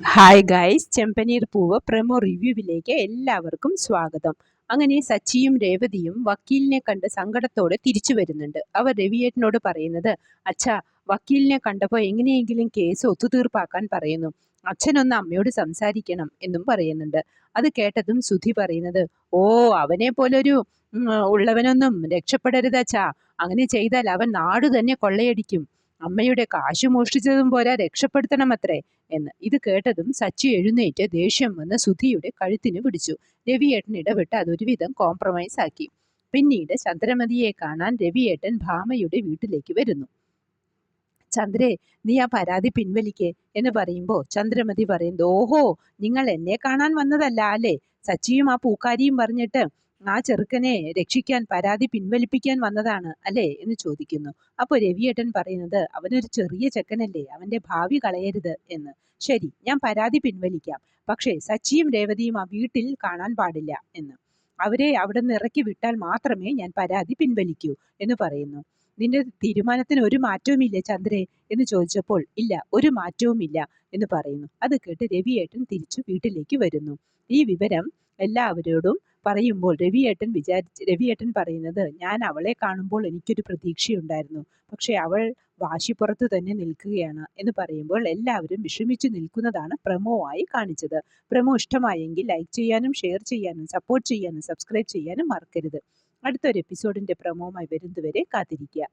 Hi guys, ചെമ്പനീർ പൂവ് promo റിവ്യൂവിലേക്ക് എല്ലാവർക്കും സ്വാഗതം. അങ്ങനെ സച്ചിയും രേവതിയും വക്കീലിനെ കണ്ട് സങ്കടത്തോടെ തിരിച്ചു വരുന്നുണ്ട്. അവർ രവിയേട്ടനോട് പറയുന്നത്, അച്ഛാ, വക്കീലിനെ കണ്ടപ്പോൾ എങ്ങനെയെങ്കിലും കേസ് ഒത്തുതീർപ്പാക്കാൻ പറയുന്നു. അച്ഛനൊന്ന് അമ്മയോട് സംസാരിക്കണം എന്നും പറയുന്നുണ്ട്. അത് കേട്ടതും സുധി പറയുന്നത്, ഓ, അവനെ പോലൊരു ഉള്ളവനൊന്നും രക്ഷപ്പെടരുത് അച്ഛാ. അങ്ങനെ ചെയ്താൽ അവൻ നാട് തന്നെ കൊള്ളയടിക്കും. അമ്മയുടെ കാശ് മോഷ്ടിച്ചതും പോരാ, രക്ഷപ്പെടുത്തണമത്രേ എന്ന്. ഇത് കേട്ടതും സച്ചി എഴുന്നേറ്റ് ദേഷ്യം വന്ന് സുധിയുടെ കഴുത്തിന് പിടിച്ചു. രവിയേട്ടൻ ഇടപെട്ട് അതൊരുവിധം കോംപ്രമൈസ് ആക്കി. പിന്നീട് ചന്ദ്രമതിയെ കാണാൻ രവിയേട്ടൻ ഭാമയുടെ വീട്ടിലേക്ക് വരുന്നു. ചന്ദ്രേ, നീ ആ പരാതി പിൻവലിക്കേ എന്ന് പറയുമ്പോൾ ചന്ദ്രമതി പറയുന്നത്, ഓഹോ, നിങ്ങൾ എന്നെ കാണാൻ വന്നതല്ല അല്ലേ? സച്ചിയും ആ പൂക്കാരിയും പറഞ്ഞിട്ട് ആ ചെറുക്കനെ രക്ഷിക്കാൻ പരാതി പിൻവലിപ്പിക്കാൻ വന്നതാണ് അല്ലേ എന്ന് ചോദിക്കുന്നു. അപ്പോൾ രവിയേട്ടൻ പറയുന്നത്, അവനൊരു ചെറിയ ചെക്കനല്ലേ, അവന്റെ ഭാവി കളയരുത് എന്ന്. ശരി, ഞാൻ പരാതി പിൻവലിക്കാം. പക്ഷേ സച്ചിയും രേവതിയും ആ വീട്ടിൽ കാണാൻ പാടില്ല എന്ന്. അവരെ അവിടെ നിന്ന് ഇറക്കി വിട്ടാൽ മാത്രമേ ഞാൻ പരാതി പിൻവലിക്കൂ എന്ന് പറയുന്നു. നിന്റെ തീരുമാനത്തിന് ഒരു മാറ്റവുമില്ലേ ചന്ദ്രേ എന്ന് ചോദിച്ചപ്പോൾ, ഇല്ല, ഒരു മാറ്റവുമില്ല എന്ന് പറയുന്നു. അത് കേട്ട് രവിയേട്ടൻ തിരിച്ചു വീട്ടിലേക്ക് വരുന്നു. ഈ വിവരം എല്ലാവരോടും പറയുമ്പോൾ രവിയേട്ടൻ പറയുന്നത്, ഞാൻ അവളെ കാണുമ്പോൾ എനിക്കൊരു പ്രതീക്ഷയുണ്ടായിരുന്നു, പക്ഷെ അവൾ വാശിപ്പുറത്ത് തന്നെ നിൽക്കുകയാണ് എന്ന് പറയുമ്പോൾ എല്ലാവരും വിഷമിച്ചു നിൽക്കുന്നതാണ് പ്രമോ ആയി കാണിച്ചത്. പ്രമോ ഇഷ്ടമായെങ്കിൽ ലൈക്ക് ചെയ്യാനും ഷെയർ ചെയ്യാനും സപ്പോർട്ട് ചെയ്യാനും സബ്സ്ക്രൈബ് ചെയ്യാനും മറക്കരുത്. അടുത്തൊരു എപ്പിസോഡിന്റെ പ്രമോമായി വരുന്നതുവരെ കാത്തിരിക്കുക.